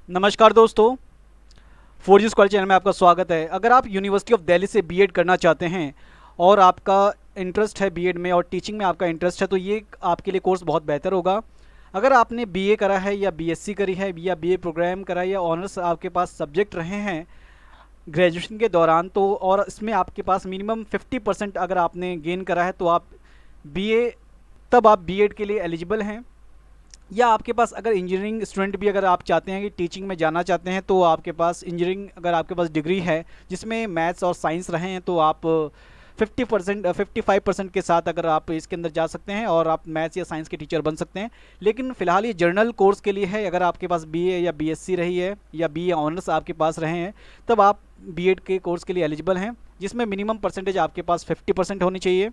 नमस्कार दोस्तों, four G square channel में आपका स्वागत है। अगर आप यूनिवर्सिटी ऑफ दिल्ली से बीएड करना चाहते हैं और आपका इंटरेस्ट है बीएड में और टीचिंग में आपका इंटरेस्ट है तो ये आपके लिए कोर्स बहुत बेहतर होगा। अगर आपने बीए करा है या बीएससी करी है या बीए प्रोग्राम करा है या ऑनर्स आपके पास सब्जेक्ट रहे हैं ग्रेजुएशन के दौरान, तो और इसमें आपके पास मिनिमम 50% अगर आपने गेन करा है तो आप बीए तब आप बीएड के लिए एलिजिबल हैं। या आपके पास अगर इंजीनियरिंग स्टूडेंट भी अगर आप चाहते हैं कि टीचिंग में जाना चाहते हैं तो आपके पास इंजीनियरिंग अगर आपके पास डिग्री है जिसमें मैथ्स और साइंस रहे हैं तो आप 55% के साथ अगर आप इसके अंदर जा सकते हैं और आप मैथ्स या साइंस के टीचर बन सकते हैं। लेकिन फ़िलहाल ये जर्नल कोर्स के लिए है। अगर आपके पास बीए या बीएससी रही है या बीए ऑनर्स आपके पास रहे हैं तब आप बीएड के कोर्स के लिए एलिजिबल हैं, जिसमें मिनिमम परसेंटेज आपके पास 50% होनी चाहिए।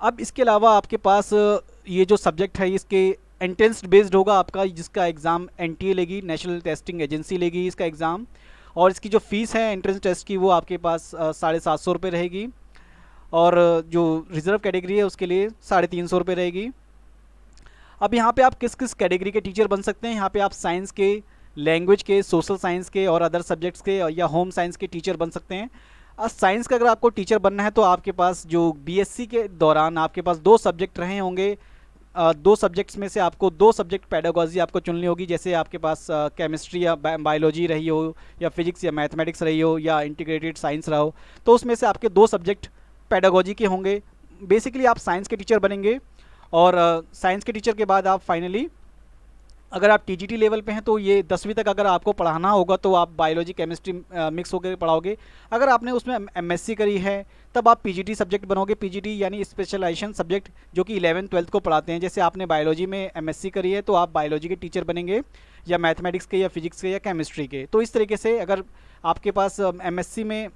अब इसके अलावा आपके पास ये जो सब्जेक्ट है इसके एंट्रेंस बेस्ड होगा आपका, जिसका एग्ज़ाम एनटीए लेगी, नेशनल टेस्टिंग एजेंसी लेगी इसका एग्ज़ाम। और इसकी जो फ़ीस है एंट्रेंस टेस्ट की वो आपके पास 750 रुपये रहेगी। और जो रिज़र्व कैटेगरी है उसके लिए 350 रुपये रहेगी। अब यहाँ पे आप किस किस कैटेगरी के टीचर बन सकते हैं, यहाँ पे आप साइंस के, लैंग्वेज के, सोशल साइंस के और अदर सब्जेक्ट्स के या होम साइंस के टीचर बन सकते हैं। साइंस का अगर आपको टीचर बनना है तो आपके पास जो बीएससी के दौरान आपके पास 2 सब्जेक्ट रहे होंगे, 2 सब्जेक्ट्स में से आपको 2 सब्जेक्ट पेडागोजी आपको चुननी होगी। जैसे आपके पास केमिस्ट्री या बायोलॉजी रही हो या फिजिक्स या मैथमेटिक्स रही हो या इंटीग्रेटेड साइंस रहा हो, तो उसमें से आपके 2 सब्जेक्ट पेडागोजी के होंगे। बेसिकली आप साइंस के टीचर बनेंगे और साइंस के टीचर के बाद आप फाइनली अगर आप टीजीटी लेवल पे हैं तो ये 10वीं तक अगर आपको पढ़ाना होगा तो आप बायोलॉजी केमिस्ट्री मिक्स होकर पढ़ाओगे। अगर आपने उसमें एमएससी करी है तब आप पीजीटी सब्जेक्ट बनोगे, पीजीटी यानी स्पेशलाइजेशन सब्जेक्ट, जो कि 11th-12th को पढ़ाते हैं। जैसे आपने बायोलॉजी में एमएससी करी है तो आप बायोलॉजी के टीचर बनेंगे या मैथमेटिक्स के या फिजिक्स के या केमिस्ट्री के। तो इस तरीके से अगर आपके पास एमएससी में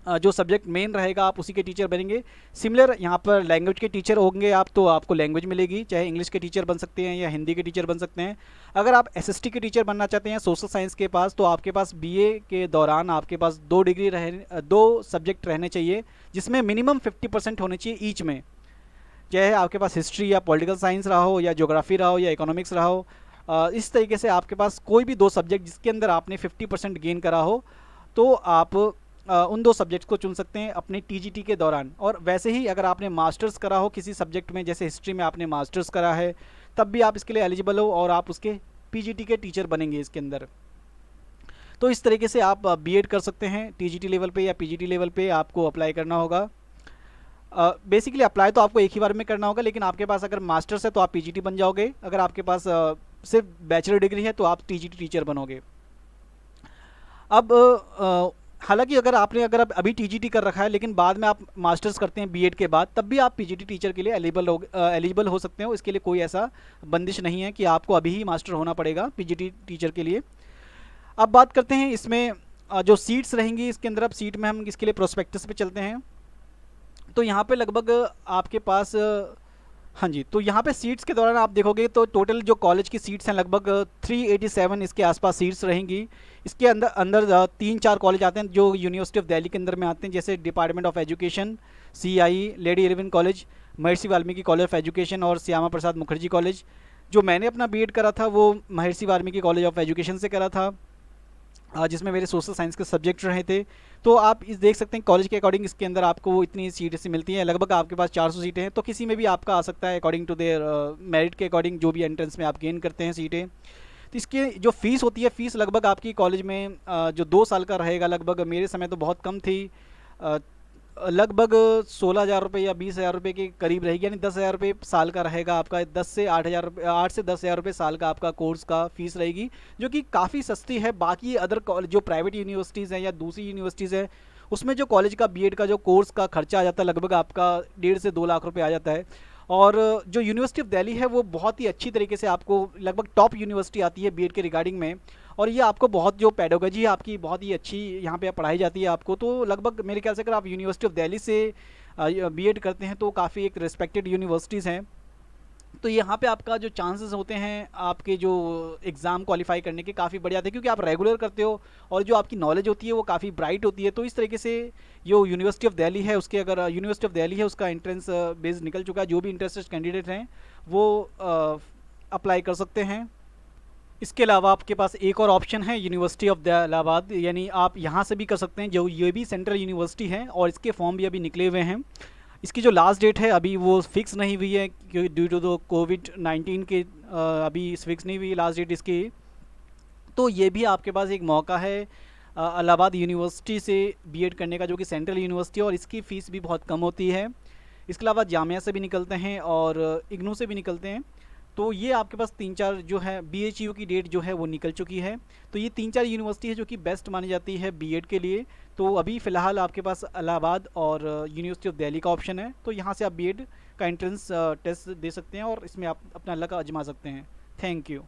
जो सब्जेक्ट मेन रहेगा आप उसी के टीचर बनेंगे। सिमिलर यहाँ पर लैंग्वेज के टीचर होंगे आप तो आपको लैंग्वेज मिलेगी, चाहे इंग्लिश के टीचर बन सकते हैं या हिंदी के टीचर बन सकते हैं। अगर आप एसएसटी के टीचर बनना चाहते हैं सोशल साइंस के पास तो आपके पास बीए के दौरान आपके पास 2 डिग्री रहे, 2 सब्जेक्ट रहने चाहिए जिसमें मिनिमम 50% होने चाहिए ईच में। चाहे आपके पास हिस्ट्री या पॉलिटिकल साइंस रहा हो या ज्योग्राफी रहा हो या इकोनॉमिक्स रहा हो, इस तरीके से आपके पास कोई भी 2 सब्जेक्ट जिसके अंदर आपने 50% गेन करा हो तो आप उन 2 सब्जेक्ट्स को चुन सकते हैं अपने टीजीटी के दौरान। और वैसे ही अगर आपने मास्टर्स करा हो किसी सब्जेक्ट में, जैसे हिस्ट्री में आपने मास्टर्स करा है, तब भी आप इसके लिए एलिजिबल हो और आप उसके पीजीटी के टीचर बनेंगे इसके अंदर। तो इस तरीके से आप बीएड कर सकते हैं। टीजीटी लेवल पे या पीजीटी लेवल पे आपको अप्लाई करना होगा। बेसिकली अप्लाई तो आपको एक ही बार में करना होगा, लेकिन आपके पास अगर मास्टर्स है तो आप पीजीटी बन जाओगे। अगर आपके पास सिर्फ बैचलर डिग्री है तो आप टीजीटी टीचर बनोगे। अब हालांकि अगर आप अभी टीजीटी कर रखा है लेकिन बाद में आप मास्टर्स करते हैं बीएड के बाद, तब भी आप पीजीटी टीचर के लिए एलिजिबल हो सकते हो। इसके लिए कोई ऐसा बंदिश नहीं है कि आपको अभी ही मास्टर होना पड़ेगा पीजीटी टीचर के लिए। अब बात करते हैं इसमें जो सीट्स रहेंगी इसके अंदर। अब सीट में हम इसके लिए प्रोस्पेक्टस पे चलते हैं तो यहाँ पे लगभग आपके पास हाँ जी, तो यहाँ पे सीट्स के दौरान आप देखोगे तो टोटल जो कॉलेज की सीट्स हैं लगभग 387 इसके आसपास सीट्स रहेंगी। इसके अंदर अंदर 3-4 कॉलेज आते हैं जो यूनिवर्सिटी ऑफ दिल्ली के अंदर में आते हैं, जैसे department of education, CI, lady Irwin college, Maharshi Valmiki college of education और श्यामा प्रसाद मुखर्जी कॉलेज। जो मैंने अपना बीएड करा था वो महर्षि वाल्मीकि कॉलेज ऑफ एजुकेशन से करा था, जिसमें मेरे सोशल साइंस के सब्जेक्ट रहे थे। तो आप इस देख सकते हैं कॉलेज के अकॉर्डिंग इसके अंदर आपको इतनी सीटें से मिलती हैं। लगभग आपके पास 400 सीटें हैं, तो किसी में भी आपका आ सकता है अकॉर्डिंग टू देयर मेरिट के अकॉर्डिंग, जो भी एंट्रेंस में आप गेन करते हैं सीटें। तो इसकी जो फ़ीस होती है, फ़ीस लगभग आपकी कॉलेज में जो 2 साल का रहेगा, लगभग मेरे समय तो बहुत कम थी, लगभग 16,000 रुपये या 20,000 रुपये के करीब रहेगी, यानी 10,000 रुपये साल का रहेगा आपका। 10 से 8,000 रुपये, 8 से 10,000 रुपये साल का आपका कोर्स का फ़ीस रहेगी, जो कि काफ़ी सस्ती है। बाकी अदर जो प्राइवेट यूनिवर्सिटीज़ हैं या दूसरी यूनिवर्सिटीज़ हैं उसमें जो कॉलेज का बीएड का जो कोर्स का खर्चा आ जाता है लगभग आपका 1.5 से 2 लाख रुपये आ जाता है। और जो यूनिवर्सिटी ऑफ दिल्ली है वो बहुत ही अच्छी तरीके से आपको, लगभग टॉप यूनिवर्सिटी आती है बीएड के रिगार्डिंग में, और ये आपको बहुत जो पेडागोजी है आपकी बहुत ही अच्छी यहाँ पे पढ़ाई जाती है आपको। तो लगभग मेरे ख्याल से अगर आप यूनिवर्सिटी ऑफ दिल्ली से बीएड करते हैं तो काफ़ी एक रिस्पेक्टेड यूनिवर्सिटीज़ हैं। तो यहाँ पे आपका जो चांसेस होते हैं आपके जो एग्ज़ाम क्वालिफाई करने के काफ़ी बढ़ जाते हैं, क्योंकि आप रेगुलर करते हो और जो आपकी नॉलेज होती है वो काफ़ी ब्राइट होती है। तो इस तरीके से जो यूनिवर्सिटी ऑफ दिल्ली है उसके, अगर यूनिवर्सिटी ऑफ दिल्ली है उसका एंट्रेंस बेस निकल चुका है, जो भी इंटरेस्टेड कैंडिडेट हैं वो अप्लाई कर सकते हैं। इसके अलावा आपके पास एक और ऑप्शन है यूनिवर्सिटी ऑफ द इलाहाबाद, यानी आप यहाँ से भी कर सकते हैं, जो ये भी सेंट्रल यूनिवर्सिटी है और इसके फॉर्म भी अभी निकले हुए हैं। इसकी जो लास्ट डेट है अभी वो फिक्स नहीं हुई है, क्योंकि ड्यू टू द कोविड-19 के अभी फिक्स नहीं हुई है लास्ट डेट इसकी। तो ये भी आपके पास एक मौका है इलाहाबाद यूनिवर्सिटी से बीएड करने का, जो कि सेंट्रल यूनिवर्सिटी है और इसकी फ़ीस भी बहुत कम होती है। इसके अलावा जामिया से भी निकलते हैं और इग्नू से भी निकलते हैं। तो ये आपके पास तीन चार जो है बीएचयू की डेट जो है वो निकल चुकी है। तो ये तीन चार यूनिवर्सिटी है जो कि बेस्ट मानी जाती है बीएड के लिए। तो अभी फ़िलहाल आपके पास इलाहाबाद और यूनिवर्सिटी ऑफ दिल्ली का ऑप्शन है, तो यहाँ से आप बीएड का एंट्रेंस टेस्ट दे सकते हैं और इसमें आप अपना लक आजमा सकते हैं। Thank you.